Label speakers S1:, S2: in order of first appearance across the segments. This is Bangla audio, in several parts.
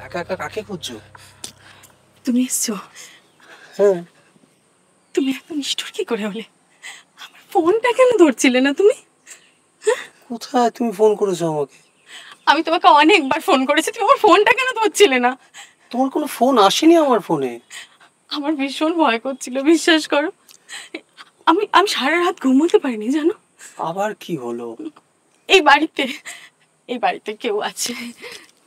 S1: একা একা কাকে খুঁজছো?
S2: তুমি এসছো?
S1: হ্যাঁ।
S2: তুমি এত নিষ্ঠুর কি করে হলে? আমার ফোনটা কেন ধরছিলে না তুমি?
S1: কোথায় তুমি ফোন করেছো আমাকে?
S2: আমি তোমাকে অনেকবার ফোন করেছি, তুমি আমার ফোনটা কেন ধরছিলে না?
S1: তোমার কোনো ফোন আসেনি আমার ফোনে।
S2: আমার ভীষণ ভয় করছিল, বিশ্বাস করো। আমি আমি সারা রাত ঘুমোতে পারিনি, জানো?
S1: আবার কি হলো?
S2: এই বাড়িতে এই বাড়িতে কেউ আছে,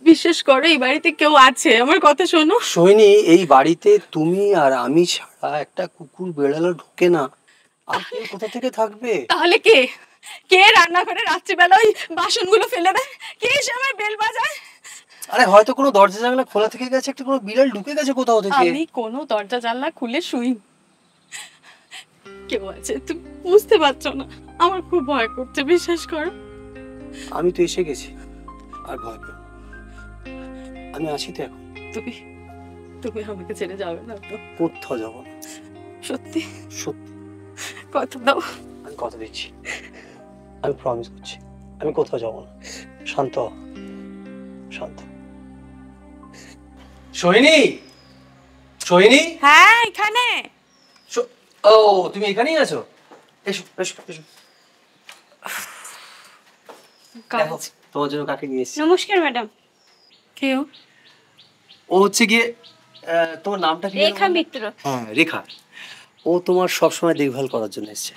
S2: বিশ্বাস করো, এই বাড়িতে কেউ আছে, আমার কথা শোনো।
S1: সোহিনী, এই বাড়িতে তুমি আর আমি ছাড়া একটা কুকুর বেড়ালও ঢোকে না। আর কেউ কোথা থেকে থাকবে?
S2: তাহলে কে কে রান্না করে রাত্রিবেলা ওই বাসনগুলো ফেলে দেয়? কে এসে আমার বেল বাজায়?
S1: আরে হয়তো কোনো দরজা জানলা খোলা থেকে গেছে, একটা কোনো বিড়াল ঢুকে গেছে কোথাও থেকে।
S2: আমি কোনো দরজা জানলা খুলে শুই। কেউ আছে, তুমি বুঝতে পারছো না। আমার খুব ভয় করছে, বিশ্বাস করো।
S1: আমি তো এসে গেছি, আর ভয় পেও না। আমি আছি তো এখন।
S2: তুমি তুমি আমাকে ছেড়ে যাবে না তো?
S1: কোথাও যাবো না।
S2: সত্যি?
S1: সত্যি
S2: কথা দাও।
S1: আমি কথা দিচ্ছি, আমি প্রমিস করছি আমি কোথাও যাবো না। শান্ত হ, শান্ত। সোহিনী, সোহিনী।
S2: হ্যাঁ, এখানে।
S1: ও, তুমি এখানেই আছো? এসো এসো এসো। দেখো তোমার জন্য কাকে নিয়ে এসেছি।
S3: নমস্কার ম্যাডাম।
S2: কেউ?
S1: ও হচ্ছে গিয়ে তোমার নামটা কি?
S3: রেখা মিত্র।
S1: হ্যাঁ, রেখা। ও তোমার সবসময় দেখভাল করার জন্য এসেছে।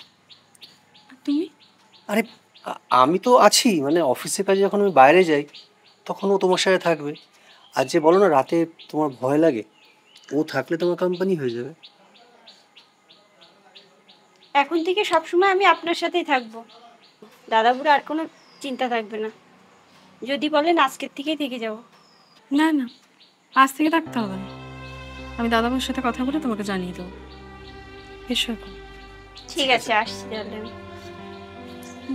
S2: তুমি?
S1: আরে আমি তো আছি, মানে অফিসের কাজে যখন আমি বাইরে যাই তখন ও তোমার সাথে থাকবে। আর যে বলো না রাতে তোমার ভয় লাগে, ও থাকলে তোমার কোম্পানি হয়ে যাবে।
S3: এখন থেকে সবসময় আমি আপনার সাথেই থাকবো, দাদাবুড়ো আর কোনো চিন্তা থাকবে না। যদি বলেন আজকের থেকেই থেকে যাব।
S2: না না, আজ থেকে থাকতে হবে না। আমি দাদাবাবুর সাথে কথা বলে তোমাকে জানিয়ে দেবো। এসো এখন।
S3: ঠিক আছে, আসছি তাহলে আমি।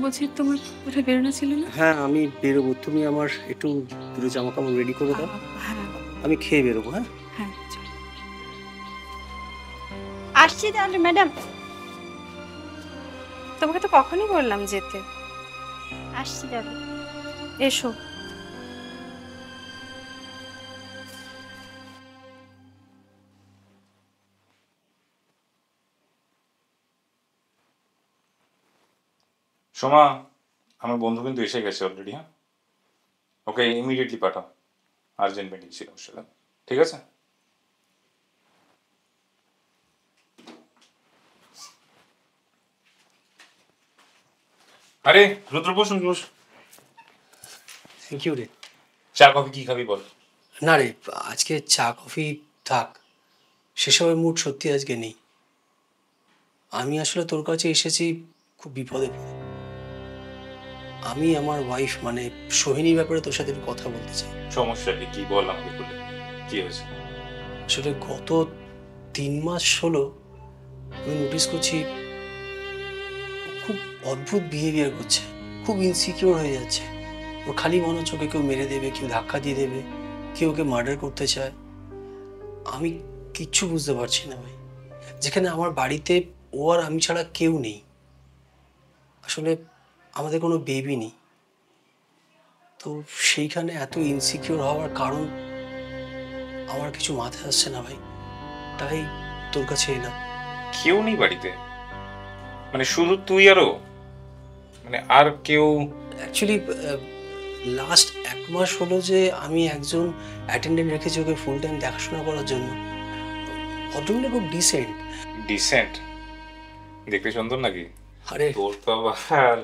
S2: বলছি, তোমার কোথায় বেরোনো ছিল না?
S1: হ্যাঁ, আমি বেরোবো। তুমি আমার একটু দুটো জামা কাপড় রেডি করে দাও,
S2: হ্যাঁ
S1: আমি খেয়ে বেরোবো। হ্যাঁ
S2: হ্যাঁ, চলো।
S3: আসছি তাহলে ম্যাডাম।
S2: তোমাকে তো কখনই বললাম যেতে।
S3: আসছি তাহলে।
S2: এসো।
S4: সোমা, আমার বন্ধু কিন্তু এসে গেছে অলরেডি। হ্যাঁ, ওকে ইমিডিয়েটলি পাঠাও, আর্জেন্ট মিটিং ছিল ওর সাথে। ঠিক আছে? আরে রুদ্র, বসুন বস।
S1: থ্যাংক ইউ রে।
S4: চা কফি কি খাবি বল?
S1: না রে, আজকে চা কফি থাক, সেসবের মুড সত্যি আজকে নেই। আমি আসলে তোর কাছে এসেছি খুব বিপদে পড়ে। আমি আমার ওয়াইফ মানে সোহিনীর ব্যাপারে তোর সাথে একটু কথা বলতে চাই।
S4: সমস্যা কি বল আমাকে খুলে, কি হয়েছে?
S1: আসলে গত 3 মাস হলো আমি নোটিস করছি খুব অদ্ভুত বিহেভিয়ার করছে, খুব ইনসিকিউর হয়ে যাচ্ছে। ওর খালি মনে হচ্ছে ওকে কেউ মেরে দেবে, কেউ ধাক্কা দিয়ে দেবে, কেউ ওকে মার্ডার করতে চায়। আমি কিচ্ছু বুঝতে পারছি না ভাই, যেখানে আমার বাড়িতে ও আর আমি ছাড়া কেউ নেই। আসলে আমাদের কোনো বেবি নেই, তো সেইখানে এত ইনসিকিউর হওয়ার কারণ আমার কিছু মাথায় আসছে না ভাই, তাই তোর কাছে এলাম।
S4: কেউ নেই বাড়িতে? মানে শুধু তুই আরও, মানে আর কেউ?
S1: অ্যাকচুয়ালি লাস্ট 1 মাস হলো যে আমি একজন অ্যাটেন্ডেন্ট রেখেছি ওকে ফুল টাইম দেখাশোনা করার জন্য। ভদ্রমহিলা খুব ডিসেন্ট।
S4: ডিসেন্ট? দেখতে সুন্দর নাকি?
S1: আরে
S4: তোর তো আবার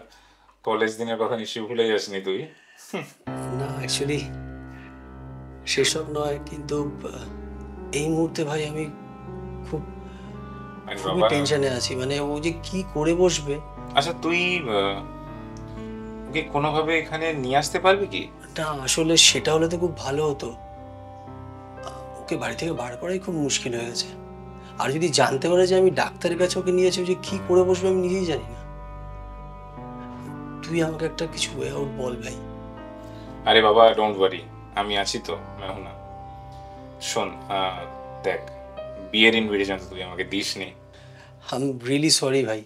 S4: কলেজ দিনের কথা নিশ্চয়ই ভুলে যাসনি তুই।
S1: না, অ্যাকচুয়ালি সেসব নয়, কিন্তু এই মুহূর্তে ভাই আমি খুব খুবই টেনশনে আছি, মানে ও যে কি করে বসবে।
S4: আচ্ছা, তুই ওকে কোনোভাবে এখানে নিয়ে আসতে পারবি কি?
S1: না আসলে সেটা হলে তো খুব ভালো হতো। ওকে বাড়ি থেকে বার করাই খুব মুশকিল হয়ে গেছে। আর যদি জানতে পারে যে আমি ডাক্তারের কাছে ওকে নিয়েছি, যে কি করে বসবে আমি নিজেই জানি না। তুই আমাকে একটা কিছু ওয়ে আউট বল ভাই।
S4: আরে বাবা, ডোন্ট ওয়ারি, আমি আছি তো, মেহু না। শোন, দেখ, বিয়ের ইনভিটেশন তুই আমাকে দিসনি।
S1: আই এম রিয়েলি সরি ভাই,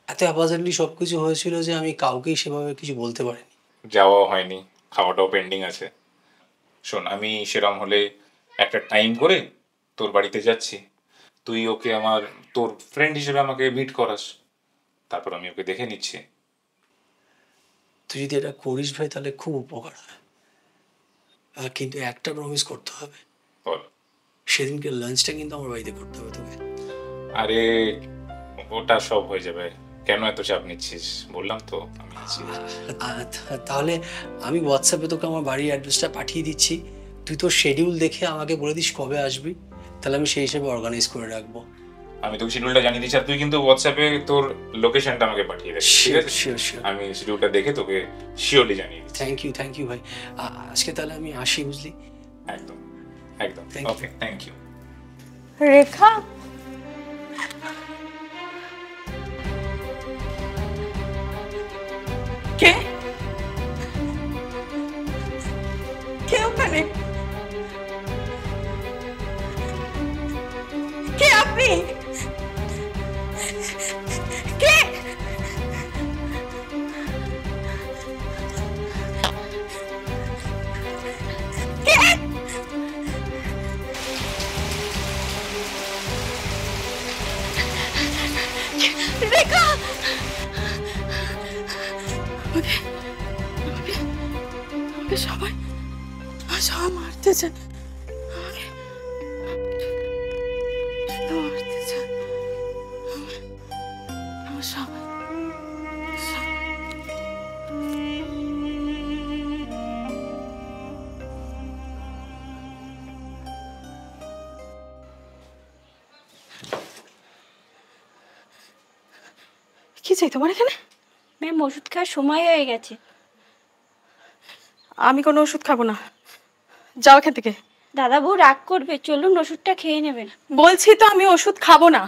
S1: এত অ্যাপাজেন্টলি সব কিছু হয়েছিল যে আমি কাউকেই সেভাবে কিছু বলতে পারিনি।
S4: যাওয়াও হয়নি, খাওয়াটাও পেন্ডিং আছে। শোন, আমি সেরম হলে একটা টাইম করে তোর বাড়িতে যাচ্ছি, তুই ওকে আমার তোর ফ্রেন্ড হিসেবে আমাকে মিট করাস, তারপর আমি ওকে দেখে নিচ্ছি।
S1: তুই যদি এটা করিস ভাই তাহলে খুব উপকার হয়। কিন্তু একটা প্রমিস করতে হবে,
S4: বল।
S1: সেদিনকে লাঞ্চটা কিন্তু আমার বাড়িতে করতে হবে তোকে।
S4: আরে ওটা সব হয়ে যাবে, কেন এত চাপ নিচ্ছিস? বললাম তো আমি আছি।
S1: তাহলে আমি হোয়াটসঅ্যাপে তোকে আমার বাড়ির অ্যাড্রেসটা পাঠিয়ে দিচ্ছি, তুই তোর শিডিউল দেখে আমাকে বলে দিস কবে আসবি, তাহলে আমি সেই হিসেবে অর্গানাইজ করে রাখবো।
S4: আমি তোকে শিডিউলটা জানিয়ে দিচ্ছি, আর তুই কিন্তু হোয়াটসঅ্যাপে তোর লোকেশনটা আমাকে পাঠিয়ে দে, ঠিক আছে?
S1: Sure sure.
S4: আমি শিডিউলটা দেখে তোকে শিওরলি জানিয়ে দিচ্ছি।
S1: থ্যাংক ইউ ভাই। আজকে তাহলে আমি আসি, বুঝলি?
S4: একদম একদম,
S1: Thank you.
S4: ওকে, থ্যাংক ইউ।
S2: রেখা, কে কে ওখানে? কে আপনি? কে? রেখা, আমাকে সবাই সবাই মারতে চান, মারতে চান আমার সবাই। কি চাই তোমার এখানে?
S3: ম্যাম ওষুধ খাওয়ার সময় হয়ে গেছে।
S2: আমি কোনো ওষুধ খাবো না, যাও এখান থেকে।
S3: দাদা বউ রাগ করবে, চলুন ওষুধটা খেয়ে নেবেন।
S2: বলছি তো আমি ওষুধ খাবো না,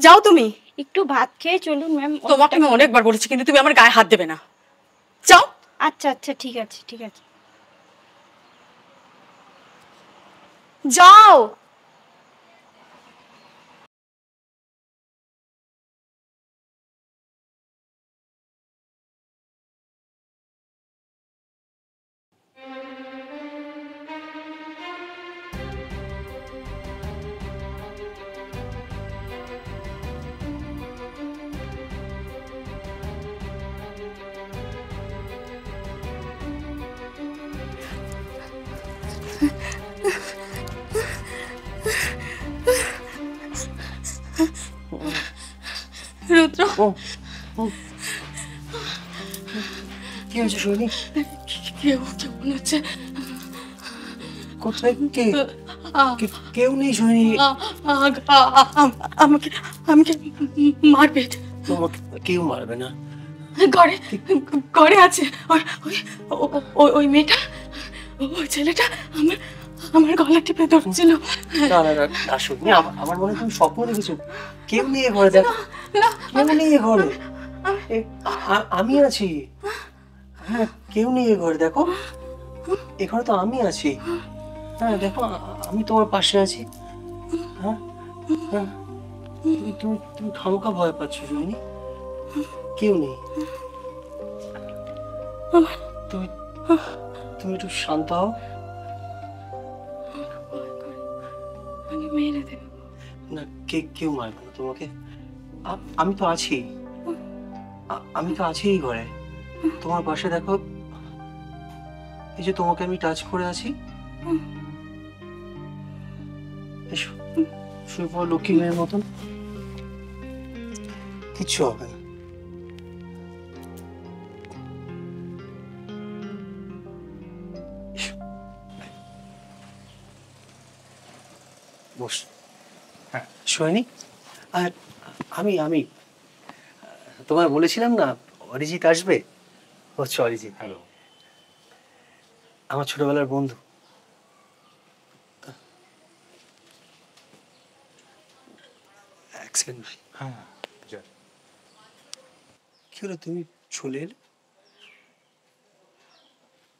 S2: যাও তুমি।
S3: একটু ভাত খেয়ে চলুন ম্যাম।
S2: তোমাকে আমি অনেকবার বলেছি কিন্তু তুমি আমার গায়ে হাত দেবে না, যাও।
S3: আচ্ছা আচ্ছা, ঠিক আছে ঠিক আছে,
S2: যাও। রুদ্র,
S1: কি হয়েছে শুনি?
S2: কেউ কেমন হচ্ছে?
S1: কোথায়? কেউ নেই শুনি।
S2: আমাকে আমাকে মারবে।
S1: তোমাকে কেউ মারবে না।
S2: ঘরে ঘরে আছে ওই মেয়েটা, ওই ছেলেটা আমার আমার গলা টিপে ধরছিল।
S1: না না না না শুনি, আমার মনে হয় তুমি স্বপ্ন দেখেছো। কেউ নেই ঘরে, দেখো কেউ নেই ঘরে। আমি আছি। হ্যাঁ, কেউ নেই ঘরে, দেখো এ ঘরে তো আমি আছি। হ্যাঁ দেখো, আমি তোমার পাশে আছি। হ্যাঁ হ্যাঁ, তুমি তুমি খামোখা ভয় পাচ্ছ শুনি, কেউ নেই। তুমি তুমি একটু শান্ত হও।
S2: মেরে দেবে
S1: না, কেউ মারবে না তোমাকে। আমি তো আছি, আমি তো আছি এই ঘরে তোমার পাশে। দেখো এই যে তোমাকে আমি টাচ করে আছি। এসো, শুয়ে পড়ো লক্ষ্মী মেয়ের মতন, কিচ্ছু হবে না। এসো, বস।
S4: হ্যাঁ।
S1: শোয়নি? আর আমি তোমায় বলেছিলাম না অরিজিৎ আসবে। হচ্ছে অরিজিৎ,
S4: হ্যালো।
S1: আমার ছোটবেলার বন্ধু। এক সেকেন্ড ভাই।
S4: হ্যাঁ,
S1: কি হলো, তুমি চলে এলে?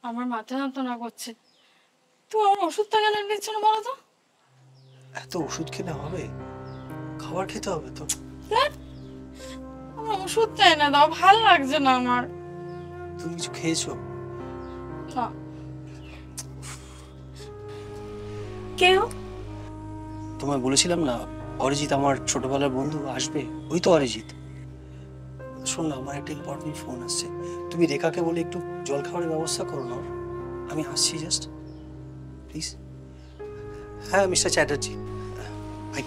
S2: আমার মাথা যন্ত্রণা করছে। তুমি আমার ওষুধটা কেন নিচ্ছ না বলো তো?
S1: এত ওষুধ খেলে হবে? খাবার খেতে হবে তো।
S2: আমার ওষুধটা এনে দাও, ভালো লাগছে না আমার।
S1: তুমি কিছু খেয়েছো?
S2: না, কেউ?
S1: তোমায় বলেছিলাম না অরিজিৎ আমার ছোটবেলার বন্ধু আসবে, ওই তো অরিজিৎ। শোন না, আমার একটা ইম্পর্টেন্ট ফোন আসছে, তুমি রেখাকে বলে একটু জল খাবারের ব্যবস্থা করো না, আমি আসছি জাস্ট, প্লিজ। হ্যাঁ মিস্টার চ্যাটার্জি, বাই।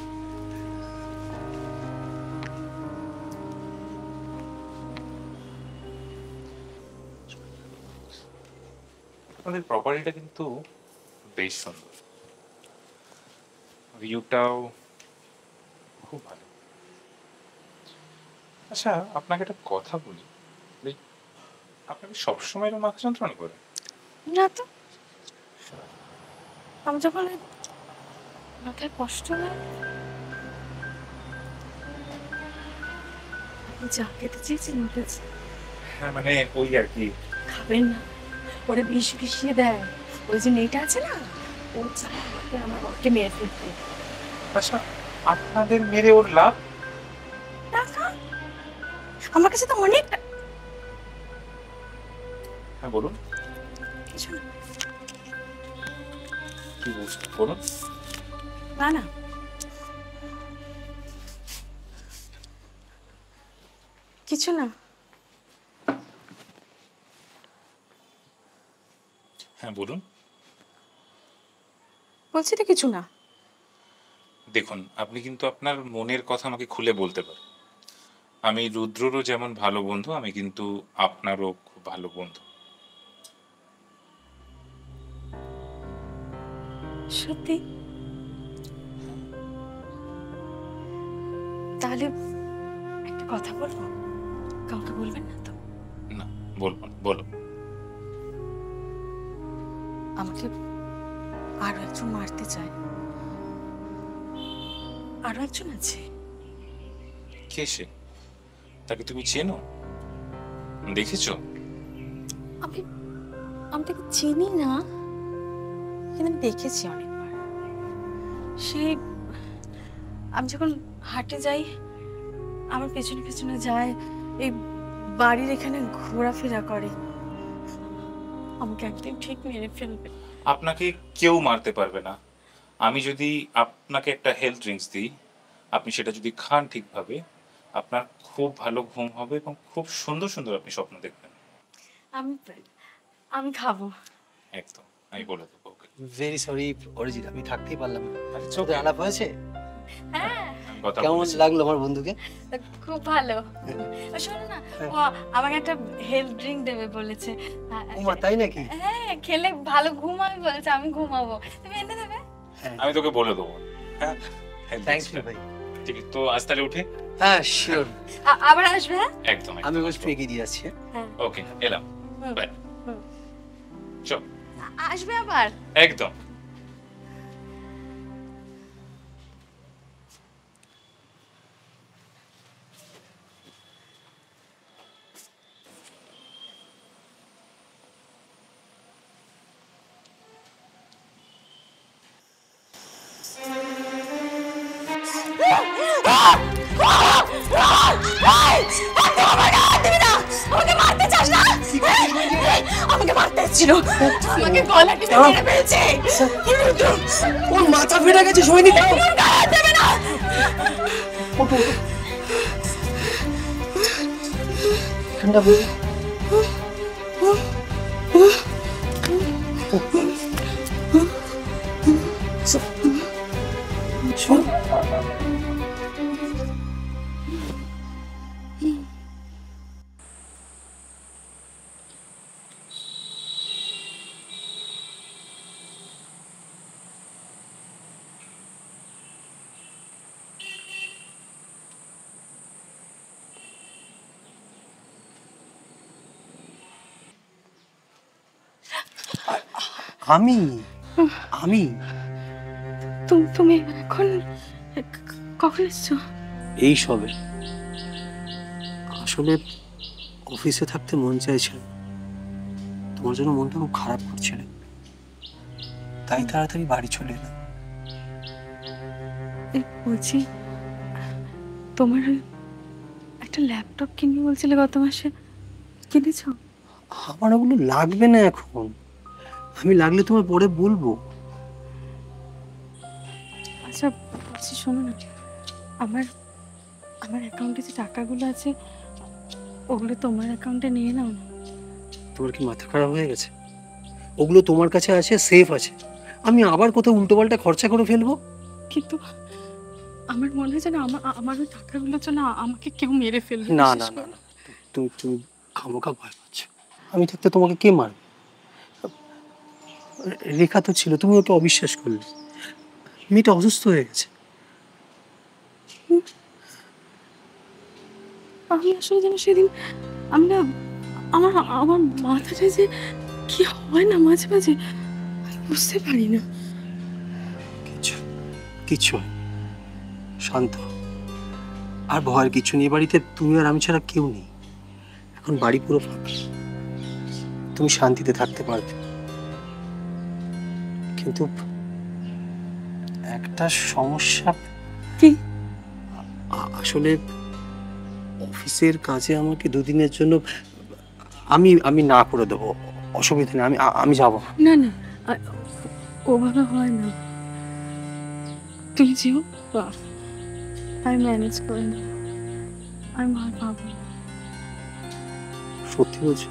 S4: আপনাদের প্রপার্টিটা কিন্তু বেশ সুন্দর, ভিউটাও খুব ভালো। আচ্ছা, আপনাকে একটা কথা বলি, এই আপনাকে সবসময় এরকম মাথা যন্ত্রণা করে?
S2: না তো, আমি যখন এই মাথায় কষ্ট হয়, আমি যা খেতে চেয়েছি উঠেছে।
S4: হ্যাঁ মানে ওই আর কি।
S2: খাবেন না, ওরা বিষ বিষিয়ে দেয়। ওই যে মেয়েটা আছে না, ও চায় আমার বরকে মেরে ফেলতে।
S4: আচ্ছা, আপনাদের মেরে ওর লাভ?
S2: টাকা আমার কাছে তো অনেক
S4: হ্যাঁ বলুন,
S2: কিছু না।
S4: কি বলছেন বলুন।
S2: না না, কিছু না।
S4: হ্যাঁ বলুন।
S2: বলছি তো কিছু না।
S4: দেখুন, আপনি কিন্তু আপনার মনের কথা আমাকে খুলে বলতে পারেন। আমি রুদ্ররও যেমন ভালো বন্ধু, আমি কিন্তু আপনারও খুব ভালো বন্ধু।
S2: সত্যি? তাহলে একটা কথা বলবো, কাউকে বলবেন না তো?
S4: না, বলবো না, বলো।
S2: আমাকে আরো একজন মারতে চায়। আরো একজন আছে।
S4: কে সে? তাকে তুমি চেনো, দেখেছো?
S2: আমি আমি তাকে চিনি না, কিন্তু আমি দেখেছি অনেকবার। সেই আমি যখন হাটে যাই, আমার পেছনে পেছনে যায়, এই বাড়ির এখানে ঘোরাফেরা করে। আমাকে একদিন ঠিক মেরে ফেলবে।
S4: আপনাকে কেউ মারতে পারবে না। আমি যদি আপনাকে একটা হেলথ ড্রিঙ্কস দিই, আপনি সেটা যদি খান ঠিকভাবে, আপনার খুব ভালো ঘুম হবে এবং খুব সুন্দর সুন্দর আপনি স্বপ্ন দেখবেন।
S2: আমি আমি খাবো।
S4: একদম, আমি বলে দেবো ওকে।
S1: ভেরি সরি অরিজিৎ, আমি থাকতেই পারলাম না।
S4: আচ্ছা,
S1: তোদের আলাপ হয়েছে?
S2: হ্যাঁ,
S4: আমি কথা
S1: কেমন
S4: বলেছি।
S1: লাগলো আমার বন্ধুকে?
S2: খুব ভালো। শোনো না, ও আমাকে একটা হেলথ ড্রিঙ্ক দেবে বলেছে।
S1: ওমা, তাই নাকি?
S2: হ্যাঁ, খেলে ভালো ঘুম হবে বলেছে, আমি ঘুমাবো। তুমি এনে দেবে?
S1: হ্যাঁ,
S4: আমি তোকে বলে দেবো। হ্যাঁ,
S1: থ্যাংক ইউ ভাই।
S4: ঠিক আছে, তো আজ তাহলে উঠে।
S1: হ্যাঁ শিওর,
S2: আবার আসবে? হ্যাঁ,
S4: একদম
S1: আমি একটু এগিয়ে দিয়ে যাচ্ছি।
S2: হ্যাঁ।
S4: ওকে, এলাম।
S2: হুম,
S4: বাই।
S2: হুম।
S4: চল।
S2: আসবে আবার?
S4: একদম।
S2: আমাকে মারতে চাস না? আমাকে মারতে ছিল, আমাকে গলা টিপে মেরে ফেলছে।
S1: ওর মাথা ফেটে গেছে সৈনিক।
S2: গায়ে দেবে না।
S1: ঠান্ডা বই। আমি আমি
S2: তুমি এখন কখন এসছো?
S1: এই সবে, আসলে অফিসে থাকতে মন চাইছিল, তোমার জন্য মনটা খুব খারাপ করছিল, তাই তাড়াতাড়ি বাড়ি চলে এলাম।
S2: বলছি, তোমার ওই একটা ল্যাপটপ কিনবে বলছিলে গত মাসে, কিনেছো?
S1: আমার ওগুলো লাগবে না এখন, আমি লাগলে তোমার পরে বলবো।
S2: বলছি শোনো না, আমার আমার অ্যাকাউন্টে যে টাকাগুলো আছে ওগুলো তোমার অ্যাকাউন্টে নিয়ে নাও না।
S1: তোমার কি মাথা খারাপ হয়ে গেছে? ওগুলো তোমার কাছে আছে, সেফ আছে। আমি আবার কোথাও উল্টোপাল্টা খরচা করে ফেলবো?
S2: কিন্তু আমার মনে হয় যেন আমার ওই টাকাগুলোর জন্য আমাকে কেউ মেরে ফেলবে।
S1: না
S2: বিশেষ
S1: না না
S2: করে-
S1: না, তুমি খামোখা ভয় পাচ্ছ। আমি থাকতে তোমাকে কে মারবে? রেখা তো ছিল, তুমি ওকে অবিশ্বাস করলে। মেয়েটা অসুস্থ হয়ে গেছে।
S2: আমি আসলে যেন সেদিন আমি না আমার আমার মাথাটা যে কি হয় না মাঝে মাঝে আমি বুঝতে পারি না।
S1: কিচ্ছু হয়, শান্ত হও। আর ভয়ের কিছু নেই, বাড়িতে তুমি আর আমি ছাড়া কেউ নেই। এখন বাড়ি পুরো ফাঁকা, তুমি শান্তিতে থাকতে পারবে। কিন্তু একটা সমস্যা।
S2: কি?
S1: আসলে অফিসের কাজে আমাকে দুদিনের জন্য আমি আমি না করে দেবো, অসুবিধা নেই, আমি যাবো।
S2: না না, আ- ওভাবে হয় না। তুমি যেও, আমি ম্যানেজ করে নেব। আমি ভয় পাবো না।
S1: সত্যি বলছি?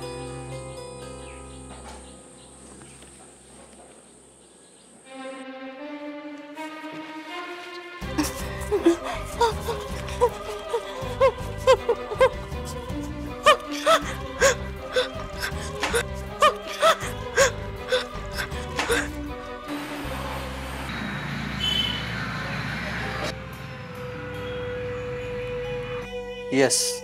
S1: Yes.